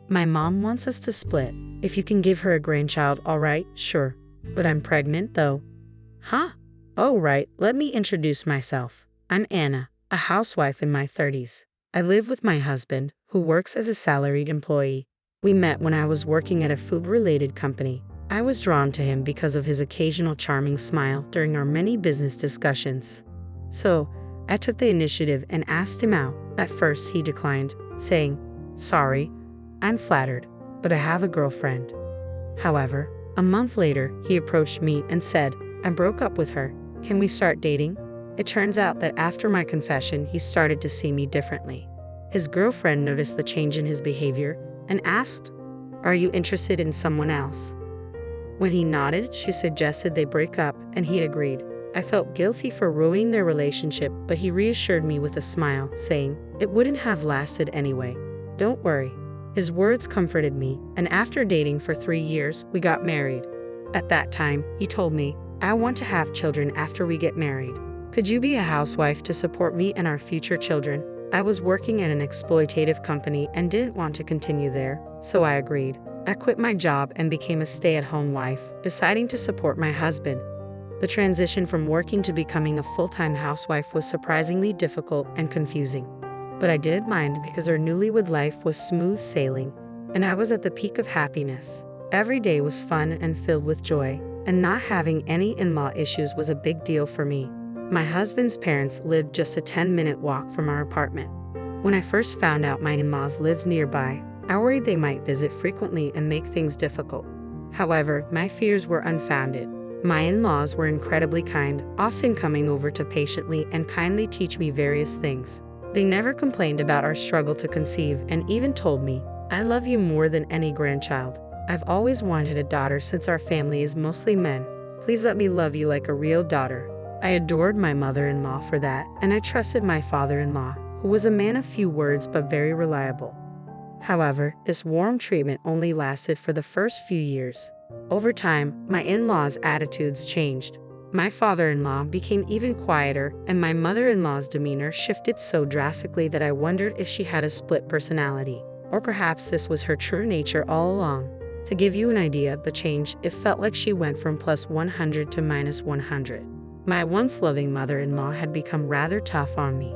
My mom wants us to split. If you can give her a grandchild, all right, sure. But I'm pregnant, though. Huh? Oh, right, let me introduce myself. I'm Anna, a housewife in my 30s. I live with my husband, who works as a salaried employee. We met when I was working at a food-related company. I was drawn to him because of his occasional charming smile during our many business discussions. So, I took the initiative and asked him out. At first, he declined, saying, "Sorry, I'm flattered, but I have a girlfriend." However, a month later, he approached me and said, "I broke up with her. Can we start dating?" It turns out that after my confession, he started to see me differently. His girlfriend noticed the change in his behavior and asked, "Are you interested in someone else?" When he nodded, she suggested they break up, and he agreed. I felt guilty for ruining their relationship, but he reassured me with a smile, saying, "It wouldn't have lasted anyway. Don't worry." His words comforted me, and after dating for 3 years, we got married. At that time, he told me, "I want to have children after we get married. Could you be a housewife to support me and our future children?" I was working at an exploitative company and didn't want to continue there, so I agreed. I quit my job and became a stay-at-home wife, deciding to support my husband. The transition from working to becoming a full-time housewife was surprisingly difficult and confusing. But I didn't mind because our newlywed life was smooth sailing, and I was at the peak of happiness. Every day was fun and filled with joy, and not having any in-law issues was a big deal for me. My husband's parents lived just a 10-minute walk from our apartment. When I first found out my in-laws lived nearby, I worried they might visit frequently and make things difficult. However, my fears were unfounded. My in-laws were incredibly kind, often coming over to patiently and kindly teach me various things. They never complained about our struggle to conceive and even told me, "I love you more than any grandchild. I've always wanted a daughter since our family is mostly men. Please let me love you like a real daughter." I adored my mother-in-law for that, and I trusted my father-in-law, who was a man of few words but very reliable. However, this warm treatment only lasted for the first few years. Over time, my in-laws' attitudes changed. My father-in-law became even quieter, and my mother-in-law's demeanor shifted so drastically that I wondered if she had a split personality, or perhaps this was her true nature all along. To give you an idea of the change, it felt like she went from +100 to -100. My once loving mother-in-law had become rather tough on me.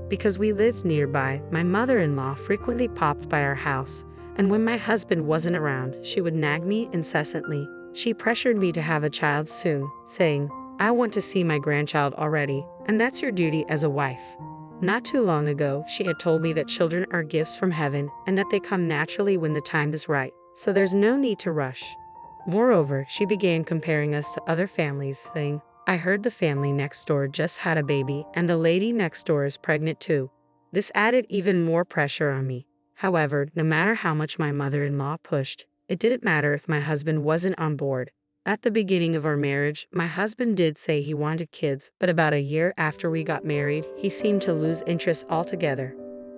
Because we lived nearby, my mother-in-law frequently popped by our house, and when my husband wasn't around, she would nag me incessantly. She pressured me to have a child soon, saying, "I want to see my grandchild already, and that's your duty as a wife." Not too long ago, she had told me that children are gifts from heaven and that they come naturally when the time is right, so there's no need to rush. Moreover, she began comparing us to other families, saying, "I heard the family next door just had a baby, and the lady next door is pregnant too." This added even more pressure on me. However, no matter how much my mother-in-law pushed, it didn't matter if my husband wasn't on board. At the beginning of our marriage, my husband did say he wanted kids, but about a year after we got married, he seemed to lose interest altogether.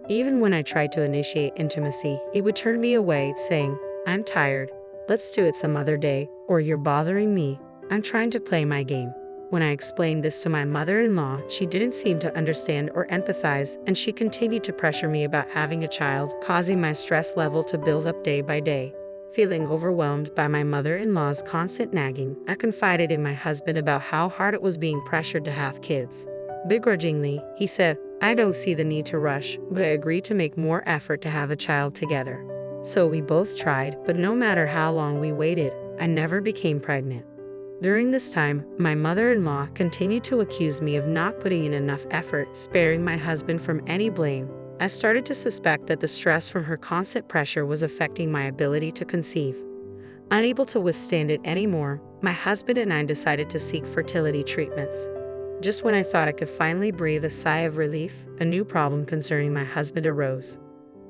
Even when I tried to initiate intimacy, he would turn me away, saying, "I'm tired. Let's do it some other day," or "You're bothering me. I'm trying to play my game." When I explained this to my mother-in-law, she didn't seem to understand or empathize, and she continued to pressure me about having a child, causing my stress level to build up day by day. Feeling overwhelmed by my mother-in-law's constant nagging, I confided in my husband about how hard it was being pressured to have kids. Begrudgingly, he said, "I don't see the need to rush," but I agreed to make more effort to have a child together. So we both tried, but no matter how long we waited, I never became pregnant. During this time, my mother-in-law continued to accuse me of not putting in enough effort, sparing my husband from any blame. I started to suspect that the stress from her constant pressure was affecting my ability to conceive. Unable to withstand it anymore, my husband and I decided to seek fertility treatments. Just when I thought I could finally breathe a sigh of relief, a new problem concerning my husband arose.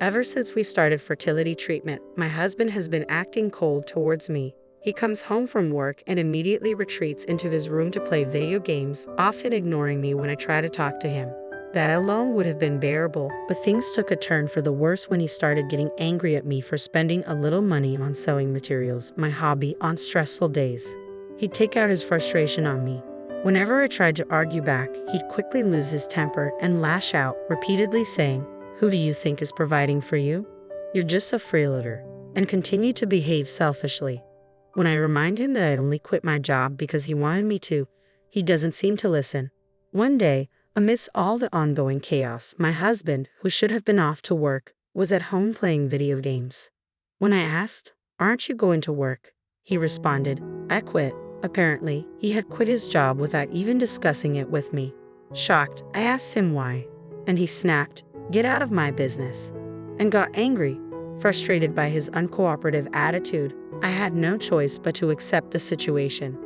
Ever since we started fertility treatment, my husband has been acting cold towards me. He comes home from work and immediately retreats into his room to play video games, often ignoring me when I try to talk to him. That alone would have been bearable, but things took a turn for the worse when he started getting angry at me for spending a little money on sewing materials, my hobby, on stressful days. He'd take out his frustration on me. Whenever I tried to argue back, he'd quickly lose his temper and lash out, repeatedly saying, "Who do you think is providing for you?" You're just a freeloader, and continue to behave selfishly. When I remind him that I only quit my job because he wanted me to, he doesn't seem to listen. One day, amidst all the ongoing chaos, my husband, who should have been off to work, was at home playing video games. When I asked, "Aren't you going to work?" he responded, "I quit." Apparently, he had quit his job without even discussing it with me. Shocked, I asked him why, and he snapped, "Get out of my business," and got angry. Frustrated by his uncooperative attitude, I had no choice but to accept the situation.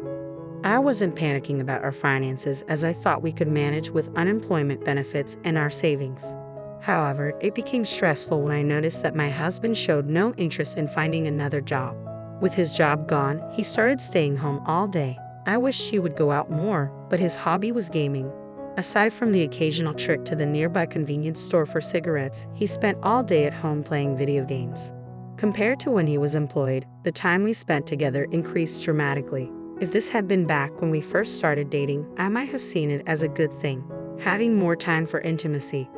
I wasn't panicking about our finances as I thought we could manage with unemployment benefits and our savings. However, it became stressful when I noticed that my husband showed no interest in finding another job. With his job gone, he started staying home all day. I wished he would go out more, but his hobby was gaming. Aside from the occasional trip to the nearby convenience store for cigarettes, he spent all day at home playing video games. Compared to when he was employed, the time we spent together increased dramatically. If this had been back when we first started dating, I might have seen it as a good thing, having more time for intimacy.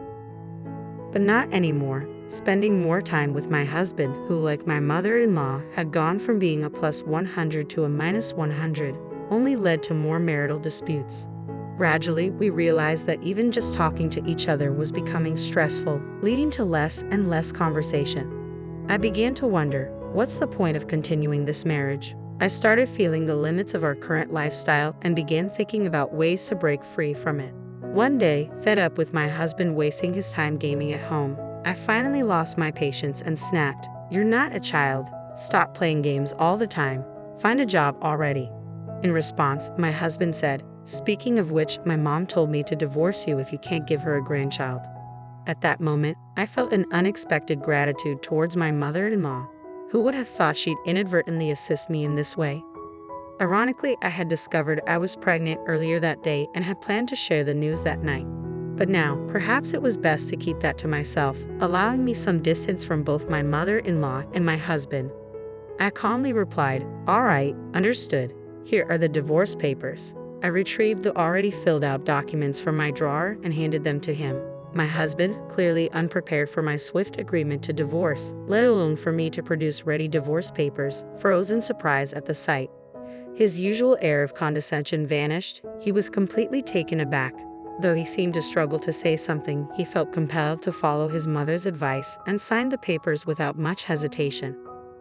But not anymore. Spending more time with my husband, who, like my mother-in-law, had gone from being a +100 to a -100, only led to more marital disputes. Gradually, we realized that even just talking to each other was becoming stressful, leading to less and less conversation. I began to wonder, what's the point of continuing this marriage? I started feeling the limits of our current lifestyle and began thinking about ways to break free from it. One day, fed up with my husband wasting his time gaming at home, I finally lost my patience and snapped, "You're not a child. Stop playing games all the time. Find a job already." In response, my husband said, "Speaking of which, my mom told me to divorce you if you can't give her a grandchild." At that moment, I felt an unexpected gratitude towards my mother-in-law. Who would have thought she'd inadvertently assist me in this way? Ironically, I had discovered I was pregnant earlier that day and had planned to share the news that night. But now, perhaps it was best to keep that to myself, allowing me some distance from both my mother-in-law and my husband. I calmly replied, "All right, understood. Here are the divorce papers." I retrieved the already filled out documents from my drawer and handed them to him. My husband, clearly unprepared for my swift agreement to divorce, let alone for me to produce ready divorce papers, froze in surprise at the sight. His usual air of condescension vanished. He was completely taken aback. Though he seemed to struggle to say something, he felt compelled to follow his mother's advice and signed the papers without much hesitation.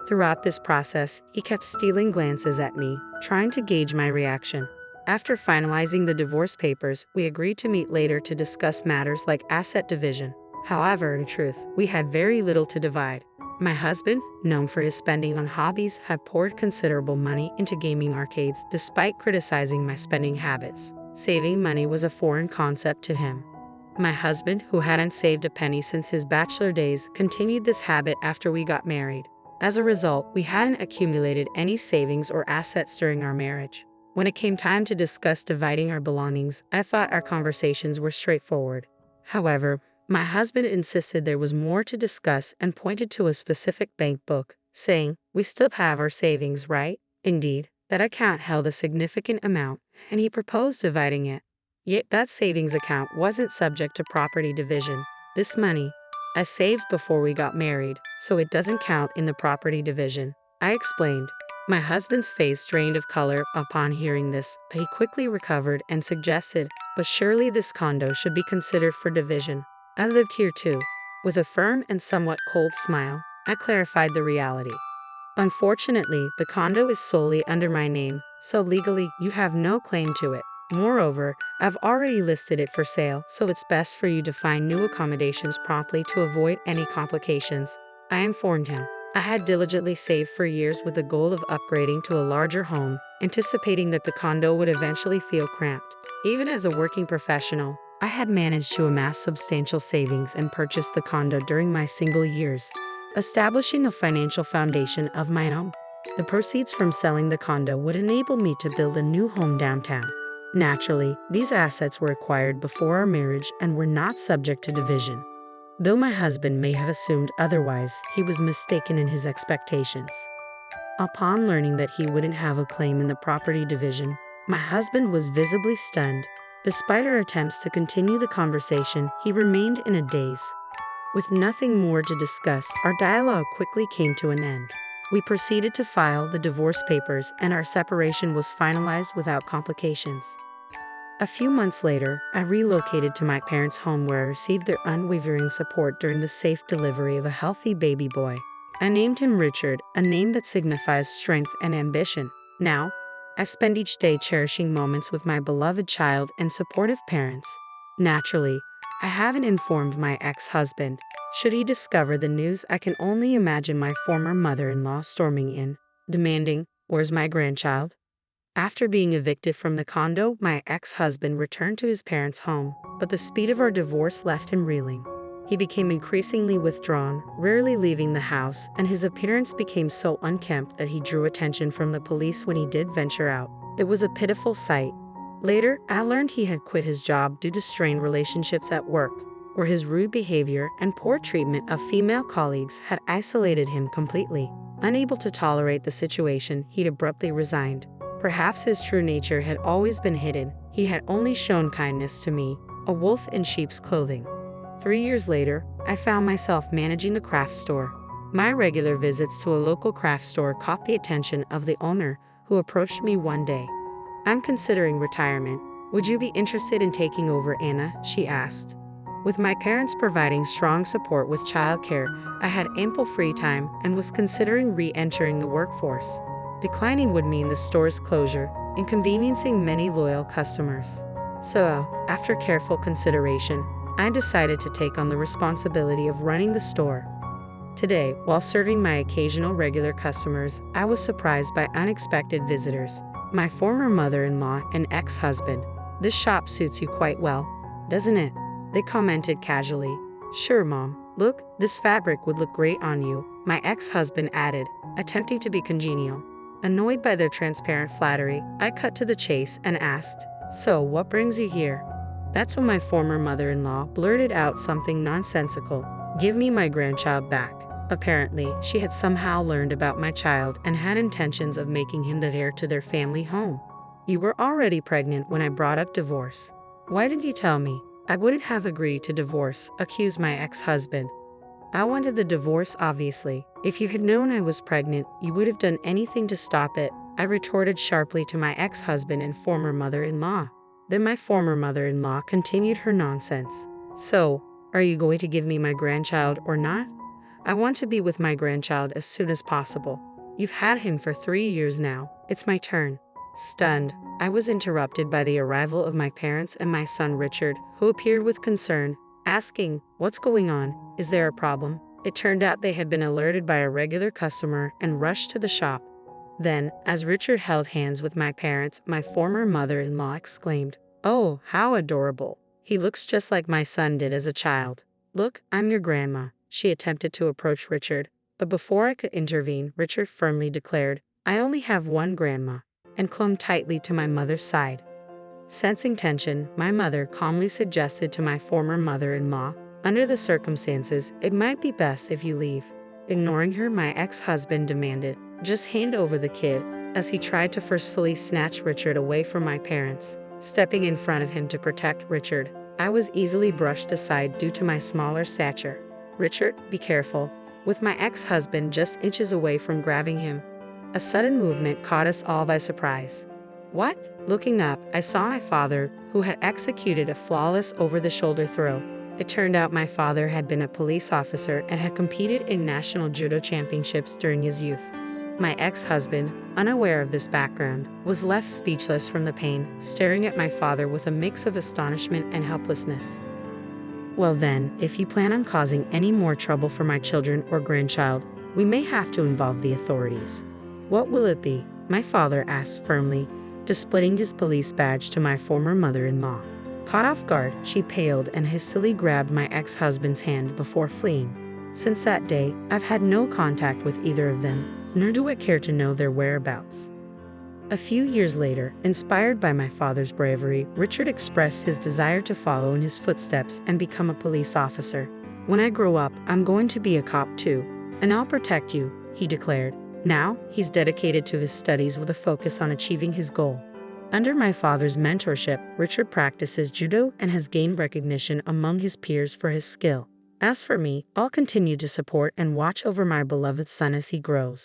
Throughout this process, he kept stealing glances at me, trying to gauge my reaction. After finalizing the divorce papers, we agreed to meet later to discuss matters like asset division. However, in truth, we had very little to divide. My husband, known for his spending on hobbies, had poured considerable money into gaming arcades despite criticizing my spending habits. Saving money was a foreign concept to him. My husband, who hadn't saved a penny since his bachelor days, continued this habit after we got married. As a result, we hadn't accumulated any savings or assets during our marriage. When it came time to discuss dividing our belongings, I thought our conversations were straightforward. However, my husband insisted there was more to discuss and pointed to a specific bank book, saying, "We still have our savings, right?" Indeed, that account held a significant amount, and he proposed dividing it. Yet that savings account wasn't subject to property division. This money, I saved before we got married, so it doesn't count in the property division, I explained. My husband's face drained of color upon hearing this, but he quickly recovered and suggested, "But surely this condo should be considered for division. I lived here too." With a firm and somewhat cold smile, I clarified the reality. "Unfortunately, the condo is solely under my name, so legally you have no claim to it. Moreover, I've already listed it for sale, so it's best for you to find new accommodations promptly to avoid any complications," I informed him. I had diligently saved for years with the goal of upgrading to a larger home, anticipating that the condo would eventually feel cramped. Even as a working professional, I had managed to amass substantial savings and purchase the condo during my single years, establishing a financial foundation of my own. The proceeds from selling the condo would enable me to build a new home downtown. Naturally, these assets were acquired before our marriage and were not subject to division. Though my husband may have assumed otherwise, he was mistaken in his expectations. Upon learning that he wouldn't have a claim in the property division, my husband was visibly stunned. Despite our attempts to continue the conversation, he remained in a daze. With nothing more to discuss, our dialogue quickly came to an end. We proceeded to file the divorce papers, and our separation was finalized without complications. A few months later, I relocated to my parents' home where I received their unwavering support during the safe delivery of a healthy baby boy. I named him Richard, a name that signifies strength and ambition. Now, I spend each day cherishing moments with my beloved child and supportive parents. Naturally, I haven't informed my ex-husband. Should he discover the news, I can only imagine my former mother-in-law storming in, demanding, "Where's my grandchild?" After being evicted from the condo, my ex-husband returned to his parents' home, but the speed of our divorce left him reeling. He became increasingly withdrawn, rarely leaving the house, and his appearance became so unkempt that he drew attention from the police when he did venture out. It was a pitiful sight. Later, I learned he had quit his job due to strained relationships at work, where his rude behavior and poor treatment of female colleagues had isolated him completely. Unable to tolerate the situation, he'd abruptly resigned. Perhaps his true nature had always been hidden. He had only shown kindness to me, a wolf in sheep's clothing. 3 years later, I found myself managing the craft store. My regular visits to a local craft store caught the attention of the owner, who approached me one day. "I'm considering retirement. Would you be interested in taking over, Anna?" she asked. With my parents providing strong support with childcare, I had ample free time and was considering re-entering the workforce. Declining would mean the store's closure, inconveniencing many loyal customers. So, after careful consideration, I decided to take on the responsibility of running the store. Today, while serving my occasional regular customers, I was surprised by unexpected visitors. My former mother-in-law and ex-husband. "This shop suits you quite well, doesn't it?" they commented casually. "Sure, Mom. Look, this fabric would look great on you," my ex-husband added, attempting to be congenial. Annoyed by their transparent flattery, I cut to the chase and asked, "So, what brings you here?" That's when my former mother-in-law blurted out something nonsensical. "Give me my grandchild back." Apparently, she had somehow learned about my child and had intentions of making him the heir to their family home. "You were already pregnant when I brought up divorce. Why didn't you tell me?" "I wouldn't have agreed to divorce," accused my ex-husband. "I wanted the divorce, obviously. If you had known I was pregnant, you would have done anything to stop it," I retorted sharply to my ex-husband and former mother-in-law. Then my former mother-in-law continued her nonsense. "So, are you going to give me my grandchild or not?" "I want to be with my grandchild as soon as possible. You've had him for 3 years now. It's my turn." Stunned, I was interrupted by the arrival of my parents and my son Richard, who appeared with concern, asking, "What's going on? Is there a problem?" It turned out they had been alerted by a regular customer and rushed to the shop. Then, as Richard held hands with my parents, my former mother-in-law exclaimed, "Oh, how adorable. He looks just like my son did as a child." "Look, I'm your grandma." She attempted to approach Richard, but before I could intervene, Richard firmly declared, "I only have one grandma," and clung tightly to my mother's side. Sensing tension, my mother calmly suggested to my former mother-in-law, "Under the circumstances, it might be best if you leave." Ignoring her, my ex-husband demanded, "Just hand over the kid," as he tried to forcefully snatch Richard away from my parents. Stepping in front of him to protect Richard, I was easily brushed aside due to my smaller stature. "Richard, be careful," with my ex-husband just inches away from grabbing him. A sudden movement caught us all by surprise. "What?" Looking up, I saw my father, who had executed a flawless over-the-shoulder throw. It turned out my father had been a police officer and had competed in national judo championships during his youth. My ex-husband, unaware of this background, was left speechless from the pain, staring at my father with a mix of astonishment and helplessness. "Well then, if you plan on causing any more trouble for my children or grandchild, we may have to involve the authorities." "What will it be?" my father asked firmly, displaying his police badge to my former mother-in-law. Caught off guard, she paled and hastily grabbed my ex-husband's hand before fleeing. Since that day, I've had no contact with either of them, nor do I care to know their whereabouts. A few years later, inspired by my father's bravery, Richard expressed his desire to follow in his footsteps and become a police officer. "When I grow up, I'm going to be a cop too, and I'll protect you," he declared. Now, he's dedicated to his studies with a focus on achieving his goal. Under my father's mentorship, Richard practices judo and has gained recognition among his peers for his skill. As for me, I'll continue to support and watch over my beloved son as he grows.